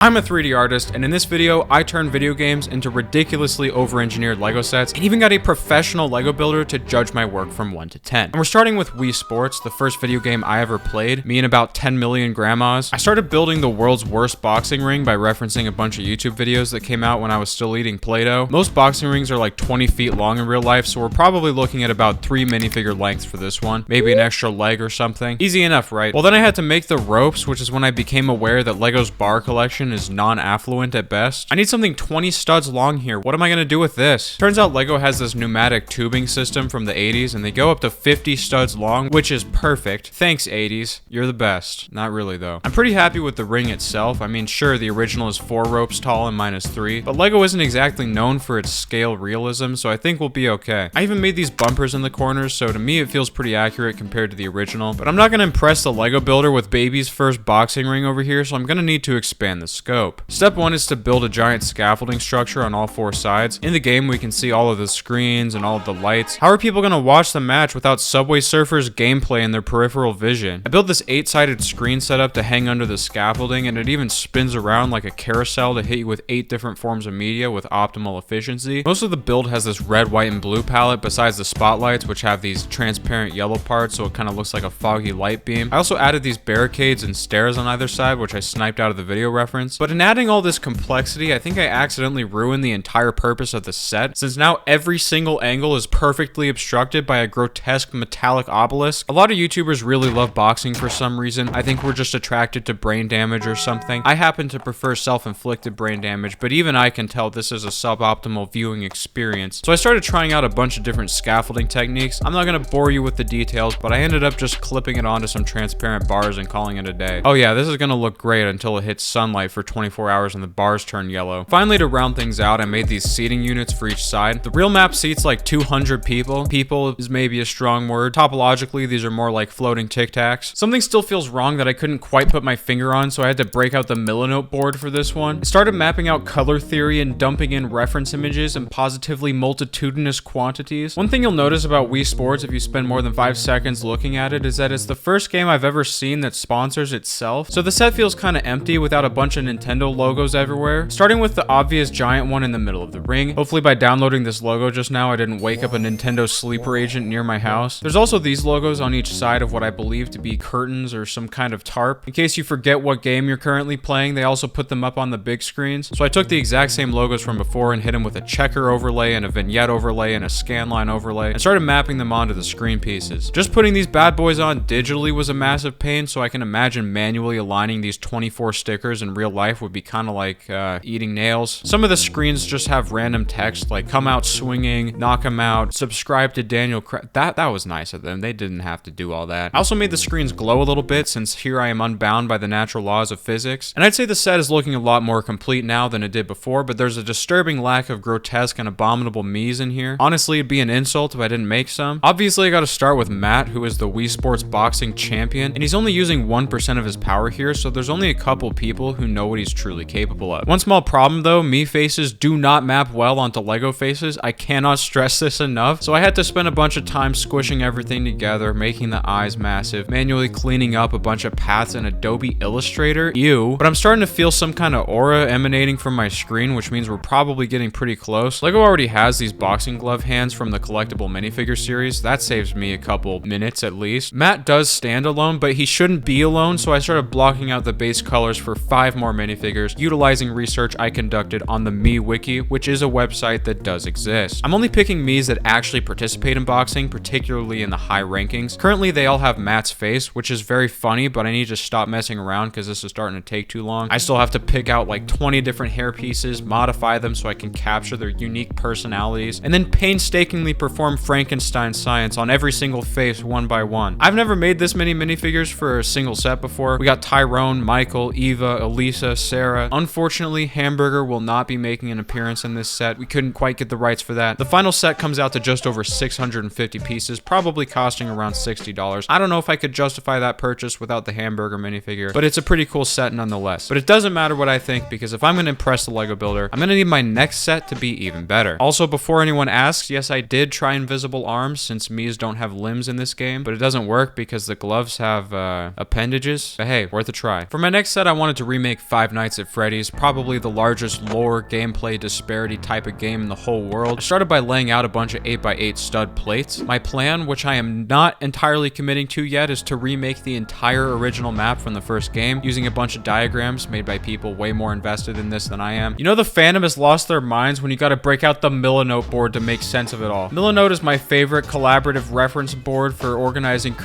I'm a 3D artist, and in this video, I turn video games into ridiculously over-engineered LEGO sets, and even got a professional LEGO builder to judge my work from 1 to 10. And we're starting with Wii Sports, the first video game I ever played, me and about 10 million grandmas. I started building the world's worst boxing ring by referencing a bunch of YouTube videos that came out when I was still eating Play-Doh. Most boxing rings are like 20 feet long in real life, so we're probably looking at about 3 minifigure lengths for this one, maybe an extra leg or something. Easy enough, right? Well, then I had to make the ropes, which is when I became aware that LEGO's bar collection is non-affluent at best. I need something 20 studs long here. What am I gonna do with this? Turns out LEGO has this pneumatic tubing system from the 80s, and they go up to 50 studs long, which is perfect. Thanks, 80s. You're the best. Not really, though. I'm pretty happy with the ring itself. I mean, sure, the original is 4 ropes tall and minus 3, but LEGO isn't exactly known for its scale realism, so I think we'll be okay. I even made these bumpers in the corners, so to me it feels pretty accurate compared to the original, but I'm not gonna impress the LEGO builder with baby's first boxing ring over here, so I'm gonna need to expand the scope. Step 1 is to build a giant scaffolding structure on all 4 sides. In the game, we can see all of the screens and all of the lights. How are people gonna watch the match without Subway Surfers gameplay in their peripheral vision? I built this 8-sided screen setup to hang under the scaffolding, and it even spins around like a carousel to hit you with 8 different forms of media with optimal efficiency. Most of the build has this red, white, and blue palette besides the spotlights, which have these transparent yellow parts, so it kind of looks like a foggy light beam. I also added these barricades and stairs on either side, which I sniped out of the video reference. But in adding all this complexity, I think I accidentally ruined the entire purpose of the set, since now every single angle is perfectly obstructed by a grotesque metallic obelisk. A lot of YouTubers really love boxing for some reason. I think we're just attracted to brain damage or something. I happen to prefer self-inflicted brain damage, but even I can tell this is a suboptimal viewing experience. So I started trying out a bunch of different scaffolding techniques. I'm not gonna bore you with the details, but I ended up just clipping it onto some transparent bars and calling it a day. Oh yeah, this is gonna look great until it hits sunlight for 24 hours and the bars turn yellow. Finally, to round things out, I made these seating units for each side. The real map seats like 200 people. People is maybe a strong word. Topologically, these are more like floating Tic Tacs. Something still feels wrong that I couldn't quite put my finger on, so I had to break out the Millinote board for this one. I started mapping out color theory and dumping in reference images in positively multitudinous quantities. One thing you'll notice about Wii Sports if you spend more than 5 seconds looking at it is that it's the first game I've ever seen that sponsors itself. So the set feels kind of empty without a bunch of Nintendo logos everywhere. Starting with the obvious giant one in the middle of the ring. Hopefully by downloading this logo just now, I didn't wake up a Nintendo sleeper agent near my house. There's also these logos on each side of what I believe to be curtains or some kind of tarp. In case you forget what game you're currently playing, they also put them up on the big screens. So I took the exact same logos from before and hit them with a checker overlay and a vignette overlay and a scanline overlay and started mapping them onto the screen pieces. Just putting these bad boys on digitally was a massive pain, so I can imagine manually aligning these 24 stickers in real life would be kind of like eating nails. Some of the screens just have random text like come out swinging, knock him out, subscribe to Daniel Krafft. That was nice of them. They didn't have to do all that. I also made the screens glow a little bit since here I am unbound by the natural laws of physics. And I'd say the set is looking a lot more complete now than it did before, but there's a disturbing lack of grotesque and abominable me's in here. Honestly, it'd be an insult if I didn't make some. Obviously, I gotta start with Matt, who is the Wii Sports boxing champion, and he's only using 1% of his power here, so there's only a couple people who know what he's truly capable of. One small problem though, me faces do not map well onto LEGO faces. I cannot stress this enough. So I had to spend a bunch of time squishing everything together, making the eyes massive, manually cleaning up a bunch of paths in Adobe Illustrator. Ew. But I'm starting to feel some kind of aura emanating from my screen, which means we're probably getting pretty close. LEGO already has these boxing glove hands from the collectible minifigure series. That saves me a couple minutes at least. Matt does stand alone, but he shouldn't be alone, so I started blocking out the base colors for 5 more minifigures, utilizing research I conducted on the Me Wiki, which is a website that does exist. I'm only picking Miis that actually participate in boxing, particularly in the high rankings. Currently, they all have Matt's face, which is very funny, but I need to stop messing around because this is starting to take too long. I still have to pick out like 20 different hair pieces, modify them so I can capture their unique personalities, and then painstakingly perform Frankenstein science on every single face one by one. I've never made this many minifigures for a single set before. We got Tyrone, Michael, Eva, Elisa, Sarah. Unfortunately, Hamburger will not be making an appearance in this set. We couldn't quite get the rights for that. The final set comes out to just over 650 pieces, probably costing around $60. I don't know if I could justify that purchase without the Hamburger minifigure, but it's a pretty cool set nonetheless. But it doesn't matter what I think, because if I'm going to impress the LEGO builder, I'm going to need my next set to be even better. Also, before anyone asks, yes, I did try invisible arms since Miis don't have limbs in this game, but it doesn't work because the gloves have appendages. But hey, worth a try. For my next set, I wanted to remake Five Nights at Freddy's, probably the largest lore gameplay disparity type of game in the whole world. I started by laying out a bunch of 8x8 stud plates. My plan, which I am not entirely committing to yet, is to remake the entire original map from the first game using a bunch of diagrams made by people way more invested in this than I am. You know, the fandom has lost their minds when you gotta break out the MrUnknown board to make sense of it all. MrUnknown is my favorite collaborative reference board for organizing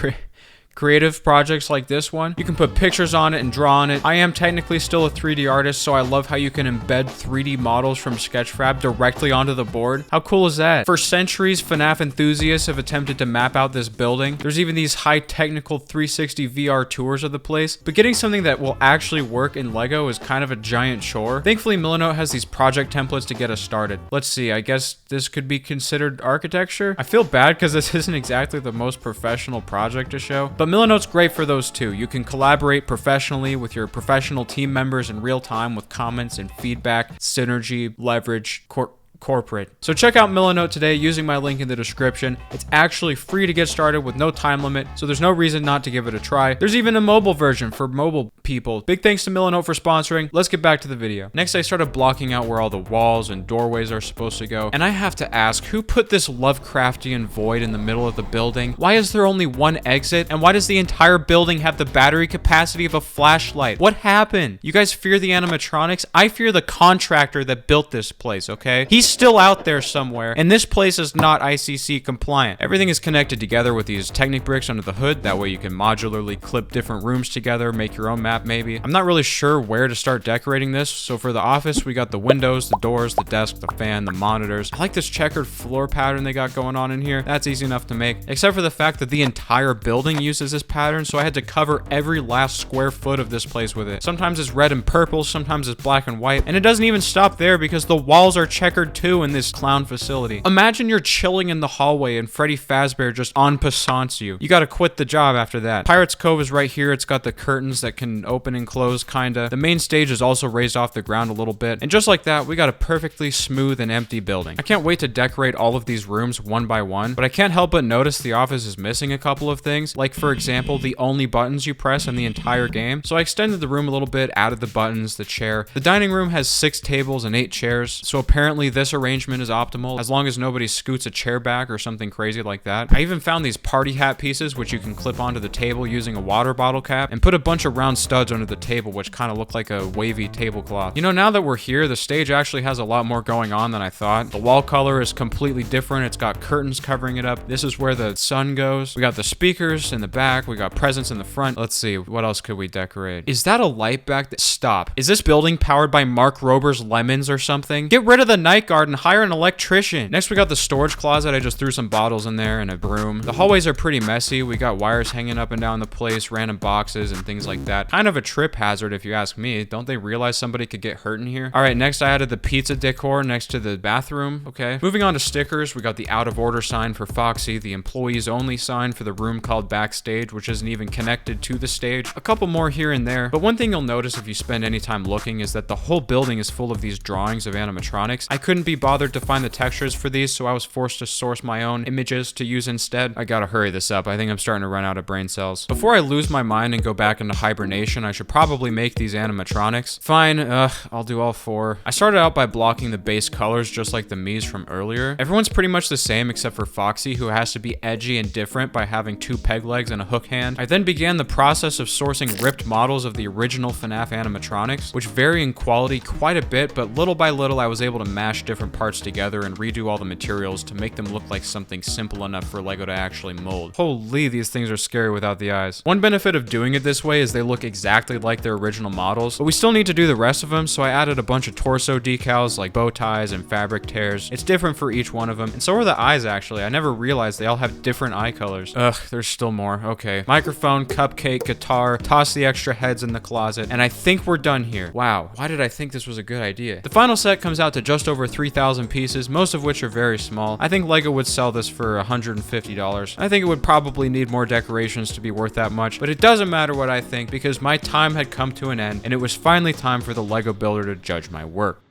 creative projects like this one. You can put pictures on it and draw on it. I am technically still a 3D artist, so I love how you can embed 3D models from Sketchfab directly onto the board. How cool is that? For centuries, FNAF enthusiasts have attempted to map out this building. There's even these high technical 360 VR tours of the place, but getting something that will actually work in Lego is kind of a giant chore. Thankfully, MrUnknown has these project templates to get us started. Let's see, I guess this could be considered architecture. I feel bad because this isn't exactly the most professional project to show, but MrUnknown's great for those too. You can collaborate professionally with your professional team members in real time with comments and feedback, synergy, leverage, corporate. So check out MrUnknown today using my link in the description. It's actually free to get started with no time limit, so there's no reason not to give it a try. There's even a mobile version for mobile people. Big thanks to MrUnknown for sponsoring. Let's get back to the video. Next, I started blocking out where all the walls and doorways are supposed to go. And I have to ask, who put this Lovecraftian void in the middle of the building? Why is there only one exit? And why does the entire building have the battery capacity of a flashlight? What happened? You guys fear the animatronics? I fear the contractor that built this place, okay? He's still out there somewhere, and this place is not ICC compliant. Everything is connected together with these Technic bricks under the hood. That way you can modularly clip different rooms together, make your own map maybe. I'm not really sure where to start decorating this. So for the office, we got the windows, the doors, the desk, the fan, the monitors. I like this checkered floor pattern they got going on in here. That's easy enough to make, except for the fact that the entire building uses this pattern, so I had to cover every last square foot of this place with it. Sometimes it's red and purple, sometimes it's black and white, and it doesn't even stop there because the walls are checkered too in this clown facility. Imagine you're chilling in the hallway and Freddy Fazbear just en passants you. You gotta quit the job after that. Pirate's Cove is right here. It's got the curtains that can open and close, kinda. The main stage is also raised off the ground a little bit. And just like that, we got a perfectly smooth and empty building. I can't wait to decorate all of these rooms one by one, but I can't help but notice the office is missing a couple of things. Like, for example, the only buttons you press in the entire game. So I extended the room a little bit, added the buttons, the chair. The dining room has 6 tables and 8 chairs, so apparently this arrangement is optimal as long as nobody scoots a chair back or something crazy like that. I even found these party hat pieces which you can clip onto the table using a water bottle cap, and put a bunch of round studs under the table which kind of look like a wavy tablecloth. You know, now that we're here, the stage actually has a lot more going on than I thought. The wall color is completely different. It's got curtains covering it up. This is where the sun goes. We got the speakers in the back. We got presents in the front. Let's see, what else could we decorate? Is that a light back there? Stop. Is this building powered by Mark Rober's lemons or something? Get rid of the night guard and hire an electrician. Next, we got the storage closet. I just threw some bottles in there and a broom. The hallways are pretty messy. We got wires hanging up and down the place, random boxes and things like that. Kind of a trip hazard if you ask me. Don't they realize somebody could get hurt in here? All right, next I added the pizza decor next to the bathroom. Okay. Moving on to stickers, we got the out of order sign for Foxy, the employees only sign for the room called backstage, which isn't even connected to the stage. A couple more here and there. But one thing you'll notice if you spend any time looking is that the whole building is full of these drawings of animatronics. I couldn't be bothered to find the textures for these, so I was forced to source my own images to use instead. I gotta hurry this up. I think I'm starting to run out of brain cells. Before I lose my mind and go back into hibernation, I should probably make these animatronics. Fine, I'll do all 4. I started out by blocking the base colors just like the Mii's from earlier. Everyone's pretty much the same except for Foxy, who has to be edgy and different by having 2 peg legs and a hook hand. I then began the process of sourcing ripped models of the original FNAF animatronics, which vary in quality quite a bit, but little by little I was able to mash different parts together and redo all the materials to make them look like something simple enough for Lego to actually mold. Holy, these things are scary without the eyes. One benefit of doing it this way is they look exactly like their original models, but we still need to do the rest of them, so I added a bunch of torso decals like bow ties and fabric tears. It's different for each one of them, and so are the eyes actually. I never realized they all have different eye colors. Ugh, there's still more. Okay. Microphone, cupcake, guitar, toss the extra heads in the closet, and I think we're done here. Wow, why did I think this was a good idea? The final set comes out to just over 3,000 pieces, most of which are very small. I think Lego would sell this for $150. I think it would probably need more decorations to be worth that much, but it doesn't matter what I think because my time had come to an end and it was finally time for the Lego builder to judge my work.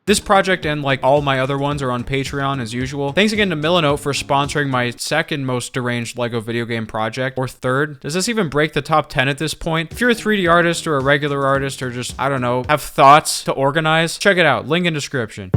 This project and like all my other ones are on Patreon as usual. Thanks again to Milanote for sponsoring my second most deranged LEGO video game project, or third. Does this even break the top 10 at this point? If you're a 3D artist or a regular artist or just, I don't know, have thoughts to organize, check it out. Link in description.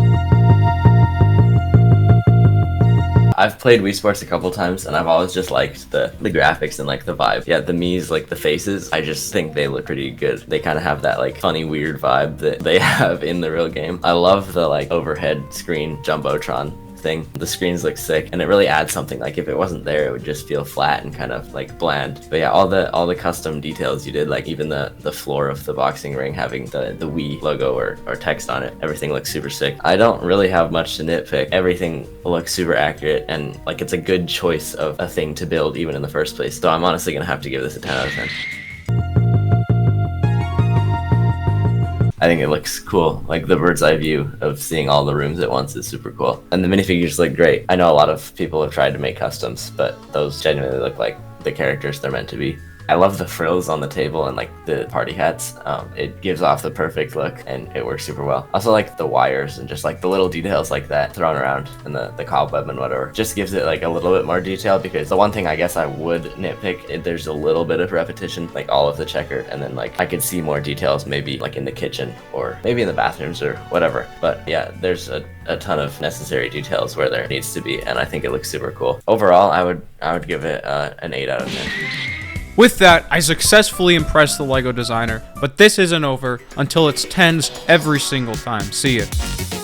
I've played Wii Sports a couple times, and I've always just liked the graphics and like the vibe. Yeah, the Mii's, like the faces, I just think they look pretty good. They kind of have that like funny, weird vibe that they have in the real game. I love the like overhead screen Jumbotron thing. The screens look sick, and it really adds something. Like if it wasn't there, it would just feel flat and kind of like bland. But yeah, all the custom details you did, like even the floor of the boxing ring having the Wii logo or text on it, everything looks super sick. I don't really have much to nitpick. Everything looks super accurate, and like it's a good choice of a thing to build even in the first place. So I'm honestly gonna have to give this a 10 out of 10. I think it looks cool. Like the bird's eye view of seeing all the rooms at once is super cool. And the minifigures look great. I know a lot of people have tried to make customs, but those genuinely look like the characters they're meant to be. I love the frills on the table and like the party hats. It gives off the perfect look and it works super well. Also like the wires and just like the little details like that thrown around and the cobweb and whatever. Just gives it like a little bit more detail, because the one thing I guess I would nitpick, there's a little bit of repetition, like all of the checker, and then like I could see more details maybe like in the kitchen or maybe in the bathrooms or whatever. But yeah, there's a ton of necessary details where there needs to be, and I think it looks super cool. Overall, I would give it an 8 out of 10. With that, I successfully impressed the LEGO designer, but this isn't over until it's 10s every single time. See ya.